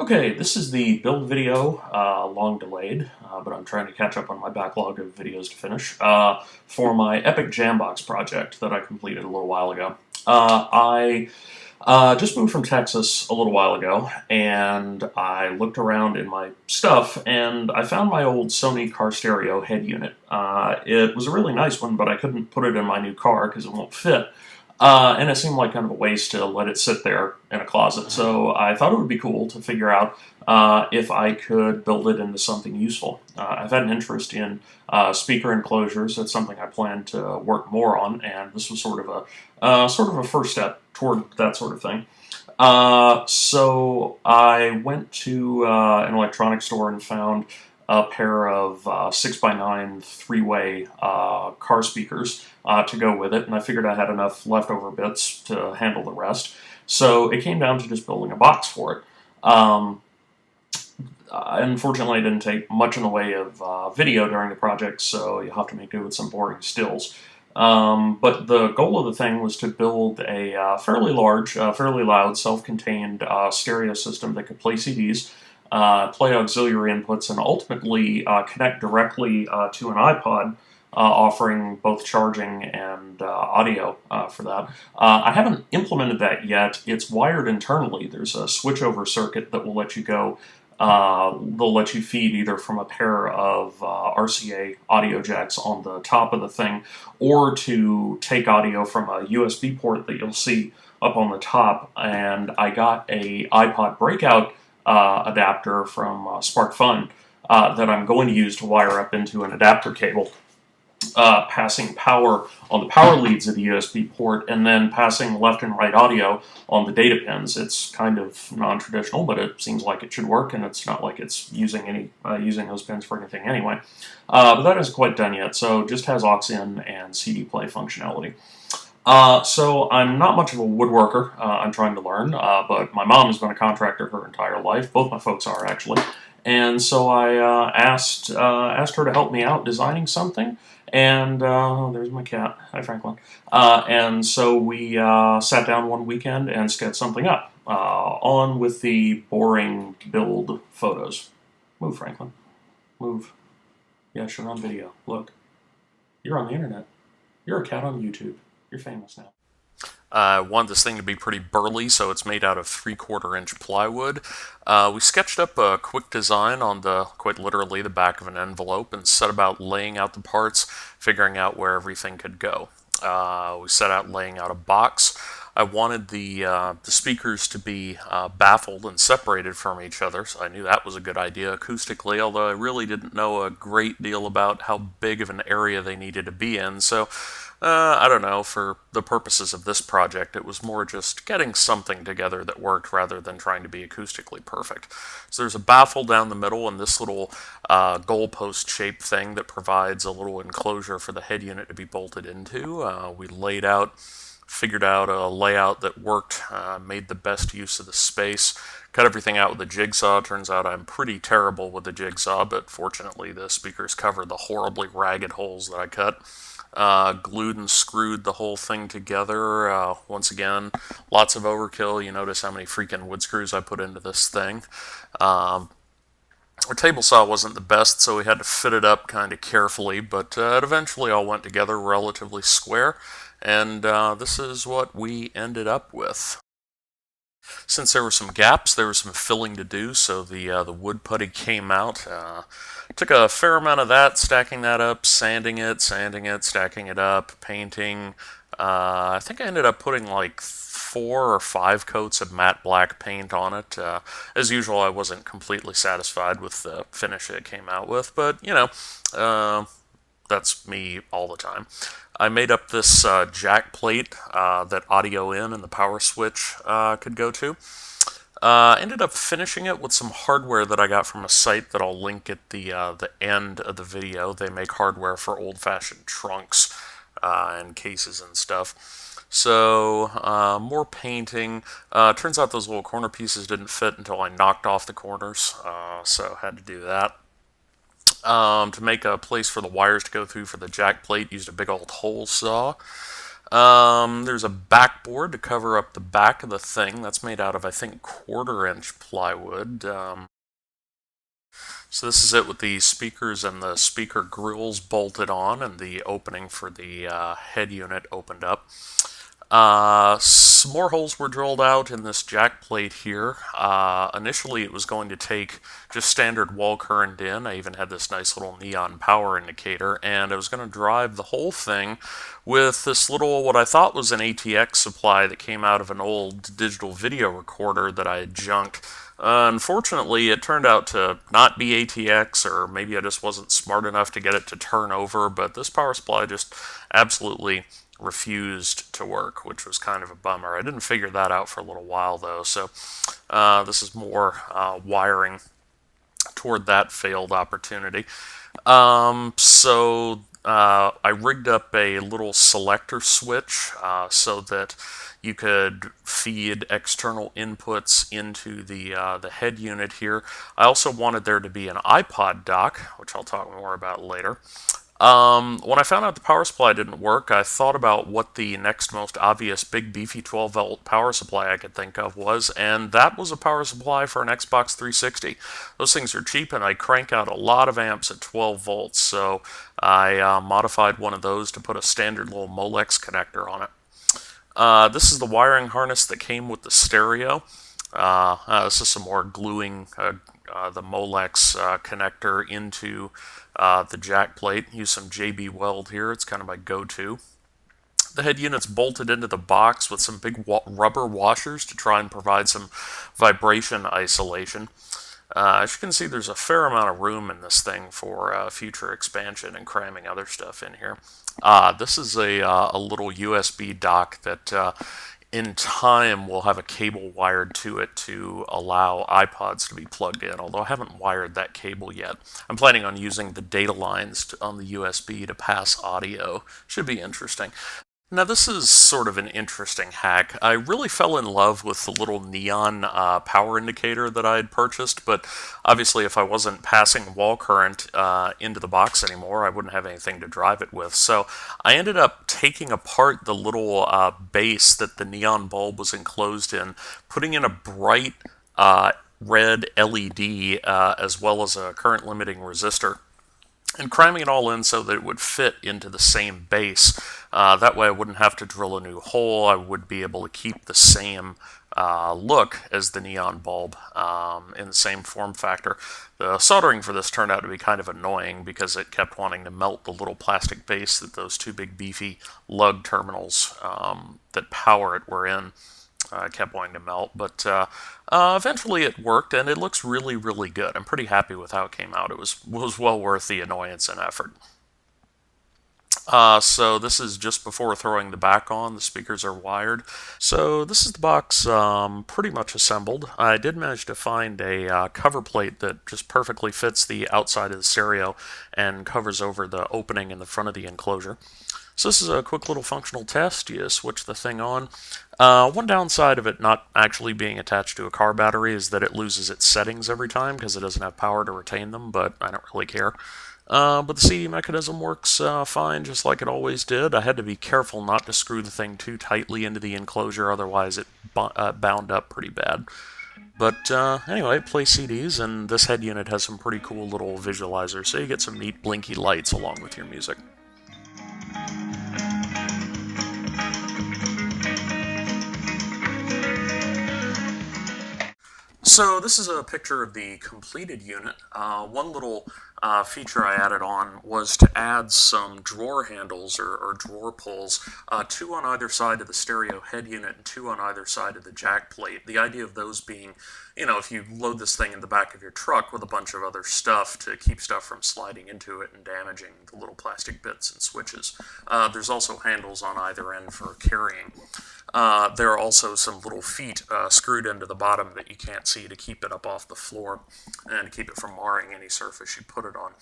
Okay, this is the build video, long delayed, but I'm trying to catch up on my backlog of videos to finish, for my epic Jambox project that I completed a little while ago. I just moved from Texas a little while ago, and I looked around in my stuff, and I found my old Sony car stereo head unit. It was a really nice one, but I couldn't put it in my new car because it won't fit. And it seemed like kind of a waste to let it sit there in a closet. So I thought it would be cool to figure out if I could build it into something useful. I've had an interest in speaker enclosures. That's something I plan to work more on, and this was sort of a first step toward that sort of thing. So I went to an electronics store and found a pair of 6x9 three-way car speakers to go with it, and I figured I had enough leftover bits to handle the rest. So it came down to just building a box for it. Unfortunately, I didn't take much in the way of video during the project, so you'll have to make do with some boring stills. But the goal of the thing was to build a fairly large, fairly loud, self-contained stereo system that could play CDs, play auxiliary inputs, and ultimately connect directly to an iPod, offering both charging and audio for that. I haven't implemented that yet. It's wired internally. There's a switchover circuit that will let you go. They'll let you feed either from a pair of RCA audio jacks on the top of the thing, or to take audio from a USB port that you'll see up on the top. And I got a iPod breakout adapter from SparkFun that I'm going to use to wire up into an adapter cable, passing power on the power leads of the USB port, and then passing left and right audio on the data pins. It's kind of non-traditional, but it seems like it should work, and it's not like it's using those pins for anything anyway. But that isn't quite done yet, so it just has aux in and CD play functionality. So I'm not much of a woodworker. I'm trying to learn, but my mom has been a contractor her entire life. Both my folks are, actually. And so I asked her to help me out designing something. And there's my cat. Hi, Franklin. And so we sat down one weekend and sketched something up. On with the boring build photos. Move, Franklin. Move. Yes, you're on video. Look. You're on the internet. You're a cat on YouTube. You're famous now. I wanted this thing to be pretty burly, so it's made out of 3/4 inch plywood. We sketched up a quick design on quite literally, the back of an envelope, and set about laying out the parts, figuring out where everything could go. We set out laying out a box. I wanted the speakers to be baffled and separated from each other, so I knew that was a good idea acoustically, although I really didn't know a great deal about how big of an area they needed to be in, so I don't know, for the purposes of this project, it was more just getting something together that worked rather than trying to be acoustically perfect. So there's a baffle down the middle and this little goalpost shaped thing that provides a little enclosure for the head unit to be bolted into. We figured out a layout that worked, made the best use of the space, cut everything out with a jigsaw. Turns out I'm pretty terrible with the jigsaw, but fortunately the speakers covered the horribly ragged holes that I cut. Glued and screwed the whole thing together. Once again, lots of overkill. You notice how many freaking wood screws I put into this thing. Our table saw wasn't the best, so we had to fit it up kind of carefully, but it eventually all went together relatively square, and this is what we ended up with. Since there were some gaps, there was some filling to do, so the wood putty came out. Took a fair amount of that, stacking that up, sanding it, stacking it up, painting. I think I ended up putting like 4 or 5 coats of matte black paint on it. As usual, I wasn't completely satisfied with the finish it came out with, but, you know, that's me all the time. I made up this jack plate that audio in and the power switch could go to. Ended up finishing it with some hardware that I got from a site that I'll link at the end of the video. They make hardware for old-fashioned trunks and cases and stuff. So, more painting. Turns out those little corner pieces didn't fit until I knocked off the corners, so had to do that. To make a place for the wires to go through for the jack plate, used a big old hole saw. There's a backboard to cover up the back of the thing. That's made out of, I think, 1/4 inch plywood. So this is it with the speakers and the speaker grills bolted on and the opening for the head unit opened up. Some more holes were drilled out in this jack plate here. Initially it was going to take just standard wall current in. I even had this nice little neon power indicator, and I was going to drive the whole thing with this little, what I thought was an ATX supply that came out of an old digital video recorder that I had junked. Unfortunately, it turned out to not be ATX, or maybe I just wasn't smart enough to get it to turn over, but this power supply just absolutely refused to work, which was kind of a bummer. I didn't figure that out for a little while, though, so this is more wiring toward that failed opportunity. I rigged up a little selector switch so that you could feed external inputs into the head unit here. I also wanted there to be an iPod dock, which I'll talk more about later. When I found out the power supply didn't work, I thought about what the next most obvious big beefy 12-volt power supply I could think of was, and that was a power supply for an Xbox 360. Those things are cheap, and I crank out a lot of amps at 12 volts, so I modified one of those to put a standard little Molex connector on it. This is the wiring harness that came with the stereo. This is some more gluing the Molex connector into the jack plate. Use some JB Weld here. It's kind of my go-to. The head unit's bolted into the box with some big rubber washers to try and provide some vibration isolation. As you can see, there's a fair amount of room in this thing for future expansion and cramming other stuff in here. This is a little USB dock that in time we'll have a cable wired to it to allow iPods to be plugged in, although I haven't wired that cable yet. I'm planning on using the data lines on the USB to pass audio. Should be interesting. Now this is sort of an interesting hack. I really fell in love with the little neon power indicator that I had purchased, but obviously if I wasn't passing wall current into the box anymore, I wouldn't have anything to drive it with. So I ended up taking apart the little base that the neon bulb was enclosed in, putting in a bright red LED as well as a current limiting resistor, and cramming it all in so that it would fit into the same base. That way I wouldn't have to drill a new hole. I would be able to keep the same look as the neon bulb in the same form factor. The soldering for this turned out to be kind of annoying because it kept wanting to melt the little plastic base that those two big beefy lug terminals that power it were in. Kept wanting to melt, but eventually it worked, and it looks really, really good. I'm pretty happy with how it came out. It was well worth the annoyance and effort. So this is just before throwing the back on. The speakers are wired. So this is the box pretty much assembled. I did manage to find a cover plate that just perfectly fits the outside of the stereo and covers over the opening in the front of the enclosure. So this is a quick little functional test. You switch the thing on. One downside of it not actually being attached to a car battery is that it loses its settings every time because it doesn't have power to retain them, but I don't really care. But the CD mechanism works fine, just like it always did. I had to be careful not to screw the thing too tightly into the enclosure, otherwise it bound up pretty bad. But anyway, play CDs, and this head unit has some pretty cool little visualizers, so you get some neat blinky lights along with your music. So this is a picture of the completed unit. One little feature I added on was to add some drawer handles or drawer pulls, two on either side of the stereo head unit and two on either side of the jack plate. The idea of those being, you know, if you load this thing in the back of your truck with a bunch of other stuff to keep stuff from sliding into it and damaging the little plastic bits and switches. There's also handles on either end for carrying. There are also some little feet screwed into the bottom that you can't see to keep it up off the floor and to keep it from marring any surface you put it on.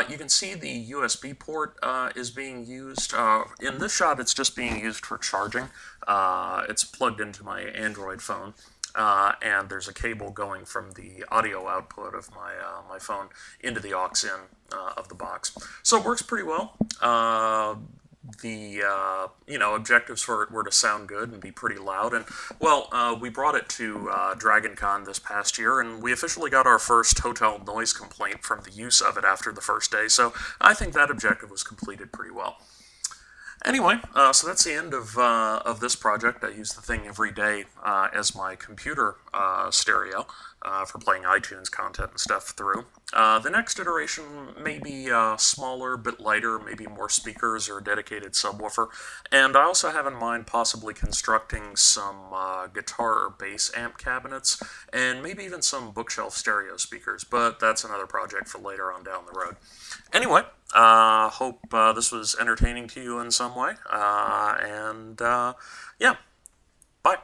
You can see the USB port is being used. In this shot, it's just being used for charging. It's plugged into my Android phone. And there's a cable going from the audio output of my phone into the aux in of the box. So it works pretty well. the objectives for it were to sound good and be pretty loud. And well, we brought it to Dragon Con this past year, and we officially got our first hotel noise complaint from the use of it after the first day. So I think that objective was completed pretty well. Anyway, so that's the end of this project. I use the thing every day as my computer stereo for playing iTunes content and stuff through. The next iteration may be smaller, a bit lighter, maybe more speakers or a dedicated subwoofer. And I also have in mind possibly constructing some guitar or bass amp cabinets, and maybe even some bookshelf stereo speakers, but that's another project for later on down the road. Anyway, hope this was entertaining to you in some way, and yeah, bye.